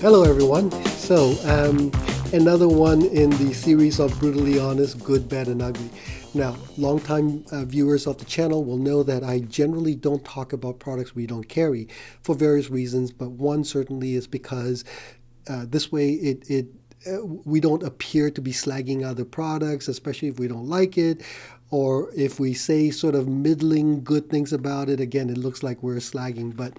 Hello, everyone. Another one in the series of Brutally Honest, Good, Bad, and Ugly. Now, longtime viewers of the channel will know that I generally don't talk about products we don't carry for various reasons, but one certainly is because this way we don't appear to be slagging other products, especially if we don't like it, or if we say sort of middling good things about it. Again, it looks like we're slagging, but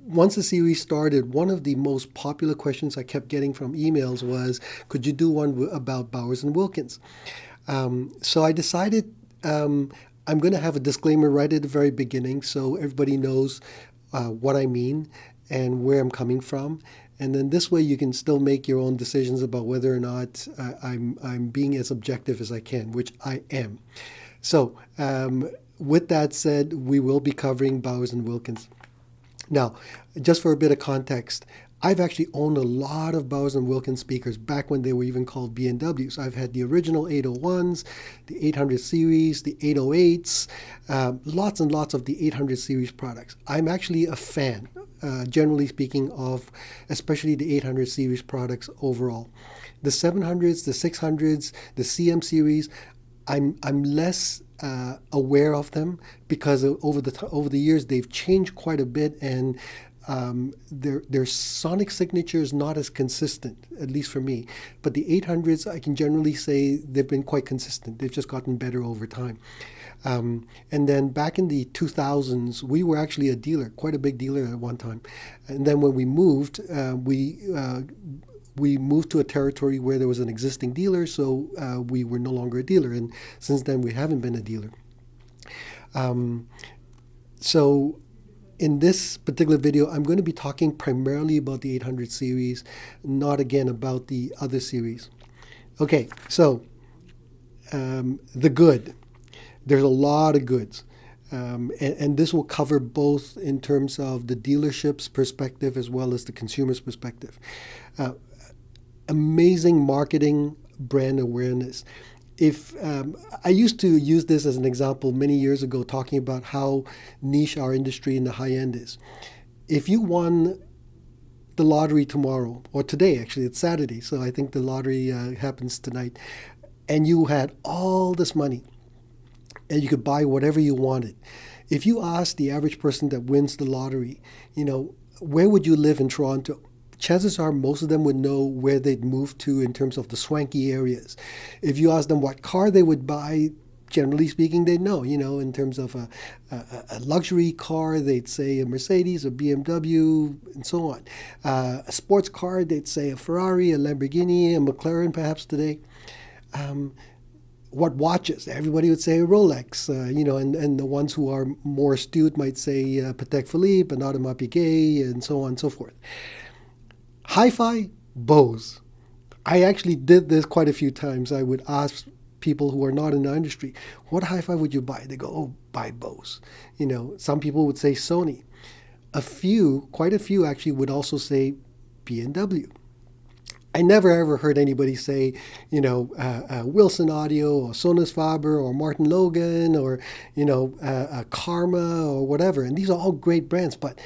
once the series started, one of the most popular questions I kept getting from emails was, could you do one about Bowers and Wilkins? So I decided I'm going to have a disclaimer right at the very beginning so everybody knows what I mean and where I'm coming from. And then this way you can still make your own decisions about whether or not I'm being as objective as I can, which I am. So with that said, we will be covering Bowers and Wilkins. Now, just for a bit of context, I've actually owned a lot of Bowers and Wilkins speakers back when they were even called B&Ws. I've had the original 801s, the 800 series, the 808s, lots and lots of the 800 series products. I'm actually a fan, generally speaking, of especially the 800 series products overall. The 700s, the 600s, the CM series, I'm less aware of them because over the years they've changed quite a bit, and their sonic signature is not as consistent, at least for me. But the 800s, I can generally say they've been quite consistent. They've just gotten better over time. And then back in the 2000s, we were actually a dealer, quite a big dealer at one time. And then when we moved, we moved to a territory where there was an existing dealer, so we were no longer a dealer. And since then, we haven't been a dealer. So in this particular video, I'm going to be talking primarily about the 800 series, not again about the other series. Okay, so the good. There's a lot of goods. And this will cover both in terms of the dealership's perspective as well as the consumer's perspective. Amazing marketing, brand awareness. If I used to use this as an example many years ago, talking about how niche our industry in the high end is. If you won the lottery tomorrow, or today actually, it's Saturday, so I think the lottery happens tonight, and you had all this money, and you could buy whatever you wanted. If you ask the average person that wins the lottery, where would you live in Toronto? Chances are most of them would know where they'd move to in terms of the swanky areas. If you ask them what car they would buy, generally speaking, they'd know. In terms of a luxury car, they'd say a Mercedes, a BMW, and so on. A sports car, they'd say a Ferrari, a Lamborghini, a McLaren perhaps today. What watches? Everybody would say a Rolex, and the ones who are more astute might say Patek Philippe, an Audemars Piguet, and so on and so forth. Hi-fi, Bose. I actually did this quite a few times. I would ask people who are not in the industry, what hi-fi would you buy? They go, oh, buy Bose. Some people would say Sony. Quite a few actually would also say B&W. I never ever heard anybody say, Wilson Audio or Sonus Faber or Martin Logan or, Karma or whatever. And these are all great brands, but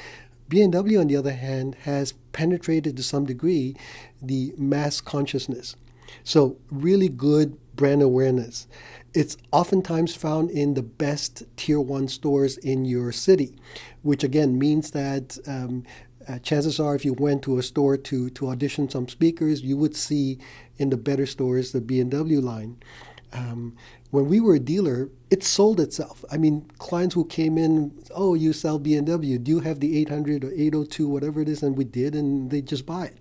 B&W, on the other hand, has penetrated to some degree the mass consciousness. So really good brand awareness. It's oftentimes found in the best tier 1 stores in your city, which again means that chances are if you went to a store to audition some speakers, you would see in the better stores the B&W line. When we were a dealer, it sold itself. I mean, clients who came in, oh, you sell B&W. Do you have the 800 or 802, whatever it is? And we did, and they just buy it.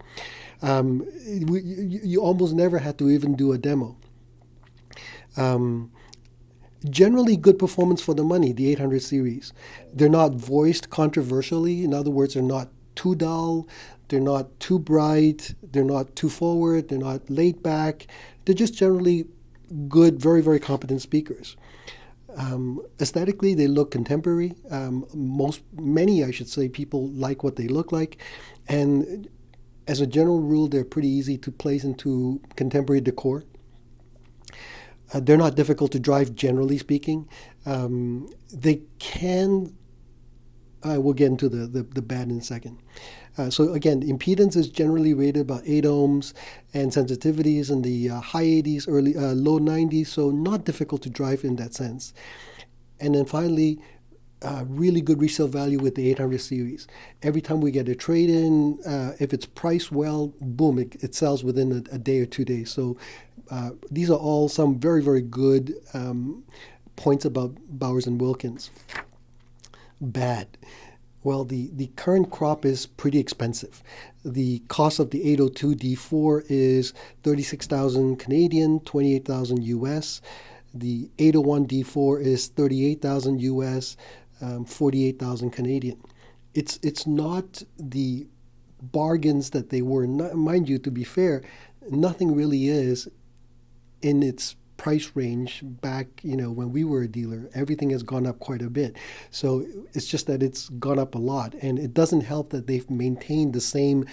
You almost never had to even do a demo. Generally good performance for the money, the 800 series. They're not voiced controversially. In other words, they're not too dull. They're not too bright. They're not too forward. They're not laid back. They're just generally good, very, very competent speakers. Aesthetically, they look contemporary. Many, I should say, people like what they look like. And as a general rule, they're pretty easy to place into contemporary decor. They're not difficult to drive, generally speaking. They can we'll get into the bad in a second. So again, impedance is generally rated about 8 ohms, and sensitivity is in the high 80s, low 90s, so not difficult to drive in that sense. And then finally, really good resale value with the 800 series. Every time we get a trade-in, if it's priced well, boom, it sells within a day or 2 days. So these are all some very, very good points about Bowers and Wilkins. Bad. Well, the current crop is pretty expensive. The cost of the 802 D4 is 36,000 Canadian, 28,000 US. The 801 D4 is 38,000 US, 48,000 Canadian. It's not the bargains that they were. Mind you, to be fair, nothing really is in its price range back, when we were a dealer. Everything has gone up quite a bit. So it's just that it's gone up a lot. And it doesn't help that they've maintained the same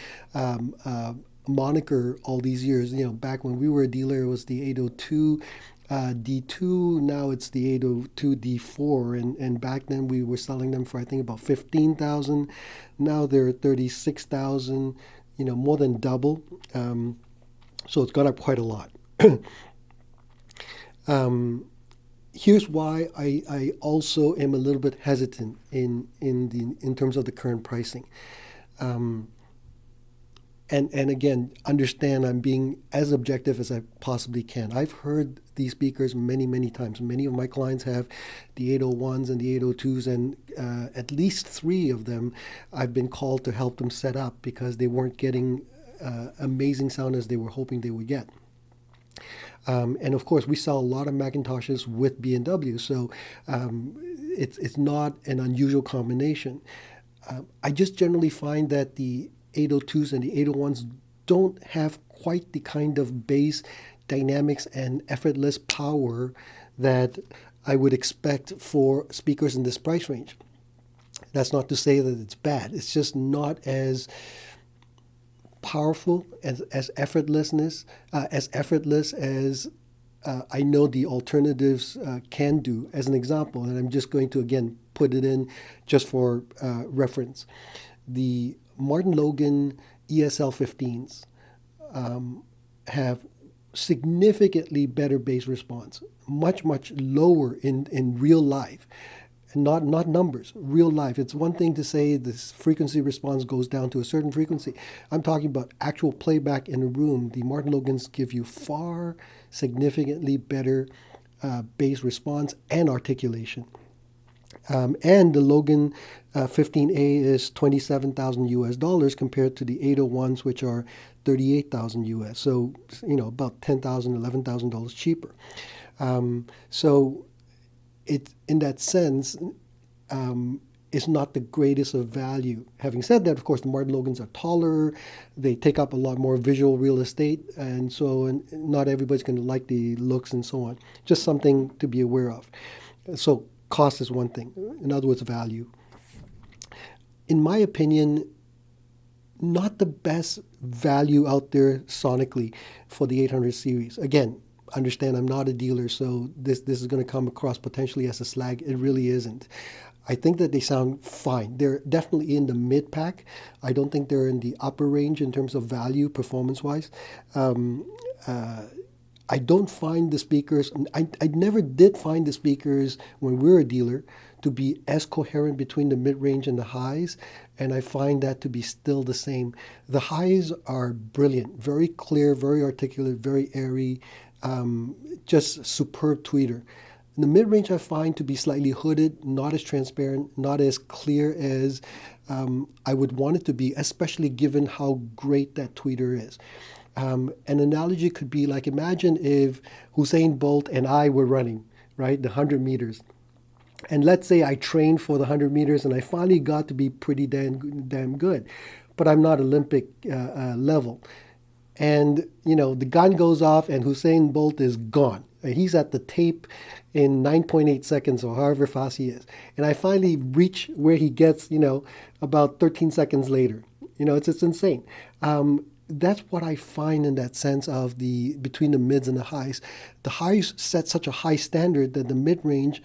moniker all these years. Back when we were a dealer, it was the 802 D2. Now it's the 802 D4. And back then we were selling them for, I think, about 15,000. Now they're 36,000, more than double. So it's gone up quite a lot. Here's why I also am a little bit hesitant in terms of the current pricing. And again, understand I'm being as objective as I possibly can. I've heard these speakers many, many times. Many of my clients have the 801s and the 802s, and at least 3 of them I've been called to help them set up because they weren't getting amazing sound as they were hoping they would get. And of course, we sell a lot of Macintoshes with B&W, so it's not an unusual combination. I just generally find that the 802s and the 801s don't have quite the kind of bass dynamics and effortless power that I would expect for speakers in this price range. That's not to say that it's bad. It's just not as powerful, as effortless as I know the alternatives can do. As an example, and I'm just going to again put it in just for reference, the Martin Logan ESL 15s have significantly better bass response, much lower in real life. Not numbers, real life. It's one thing to say this frequency response goes down to a certain frequency. I'm talking about actual playback in a room. The Martin Logans give you far significantly better bass response and articulation. And the Logan 15A is 27,000 US dollars compared to the 801s, which are 38,000 US. So, about $10,000, $11,000 cheaper. So it, in that sense, is not the greatest of value. Having said that, of course, the Martin Logans are taller. They take up a lot more visual real estate, and not everybody's going to like the looks and so on. Just something to be aware of. So cost is one thing. In other words, value. In my opinion, not the best value out there sonically for the 800 series. Again, understand I'm not a dealer, so this is going to come across potentially as a slag. It really isn't. I think that they sound fine. They're definitely in the mid-pack. I don't think they're in the upper range in terms of value, performance-wise. I don't find the speakers, I never did find the speakers when we were a dealer to be as coherent between the mid-range and the highs, and I find that to be still the same. The highs are brilliant, very clear, very articulate, very airy, just superb tweeter. The mid-range I find to be slightly hooded, not as transparent, not as clear as I would want it to be, especially given how great that tweeter is. An analogy could be like, imagine if Usain Bolt and I were running, right, the 100 meters. And let's say I trained for the 100 meters and I finally got to be pretty damn good, but I'm not Olympic level. And, the gun goes off and Usain Bolt is gone. He's at the tape in 9.8 seconds or however fast he is. And I finally reach where he gets, about 13 seconds later. It's insane. That's what I find in that sense of between the mids and the highs. The highs set such a high standard that the mid-range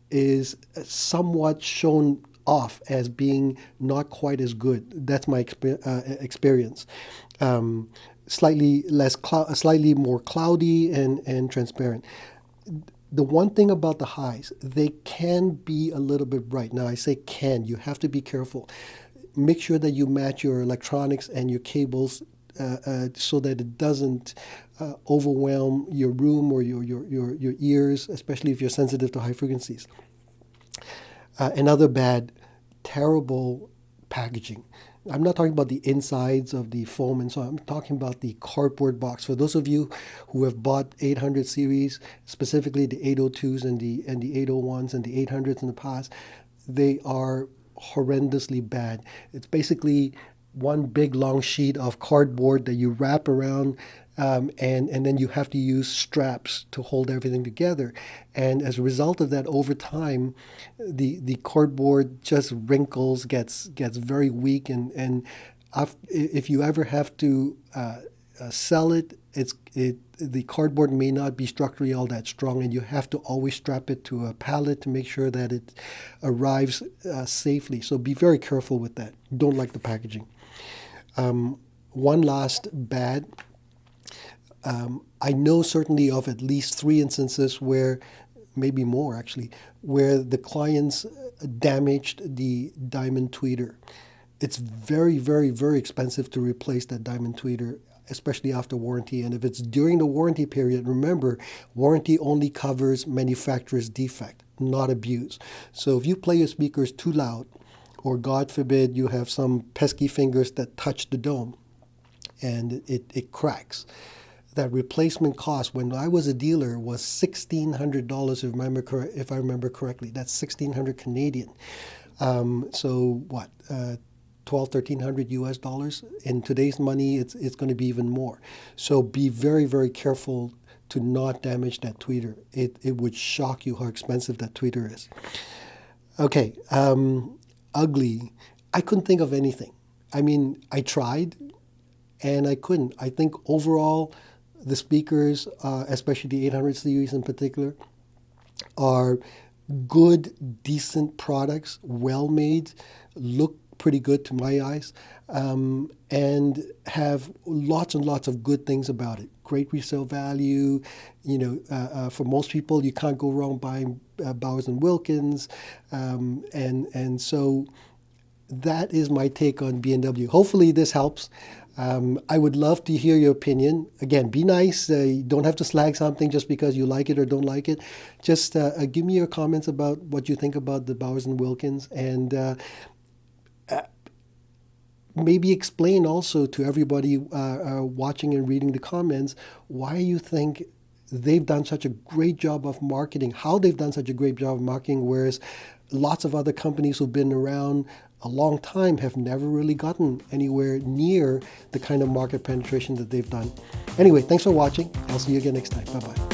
is somewhat shown off as being not quite as good. That's my experience. Slightly slightly more cloudy and transparent. The one thing about the highs, they can be a little bit bright. Now I say can, you have to be careful. Make sure that you match your electronics and your cables so that it doesn't overwhelm your room or your ears, especially if you're sensitive to high frequencies. Another bad, terrible packaging. I'm not talking about the insides of the foam and so on. I'm talking about the cardboard box. For those of you who have bought 800 series, specifically the 802s and the 801s and the 800s in the past, they are horrendously bad. It's basically one big long sheet of cardboard that you wrap around, and then you have to use straps to hold everything together. And as a result of that, over time, the cardboard just wrinkles, gets very weak, and if you ever have to sell it, the cardboard may not be structurally all that strong, and you have to always strap it to a pallet to make sure that it arrives safely. So be very careful with that. Don't like the packaging. One last bad. I know certainly of at least 3 instances where, maybe more actually, where the clients damaged the diamond tweeter. It's very, very, very expensive to replace that diamond tweeter, especially after warranty. And if it's during the warranty period, remember, warranty only covers manufacturer's defect, not abuse. So if you play your speakers too loud, or God forbid you have some pesky fingers that touch the dome and it cracks, that replacement cost when I was a dealer was $1,600 if I remember correctly. That's 1,600 Canadian. So what? 1,300 US dollars. In today's money, it's going to be even more. So be very, very careful to not damage that tweeter. It would shock you how expensive that tweeter is. Okay, ugly. I couldn't think of anything. I mean, I tried, and I couldn't. I think overall, the speakers, especially the 800 series in particular, are good, decent products, well made, look pretty good to my eyes, and have lots and lots of good things about it. Great resale value. You know, for most people, you can't go wrong buying Bowers and Wilkins, and so that is my take on B&W. Hopefully, this helps. I would love to hear your opinion. Again, be nice. You don't have to slag something just because you like it or don't like it. Just give me your comments about what you think about the Bowers and Wilkins, and maybe explain also to everybody watching and reading the comments why you think they've done such a great job of marketing, how they've done such a great job of marketing, whereas lots of other companies who've been around a long time have never really gotten anywhere near the kind of market penetration that they've done. Anyway, thanks for watching. I'll see you again next time. Bye-bye.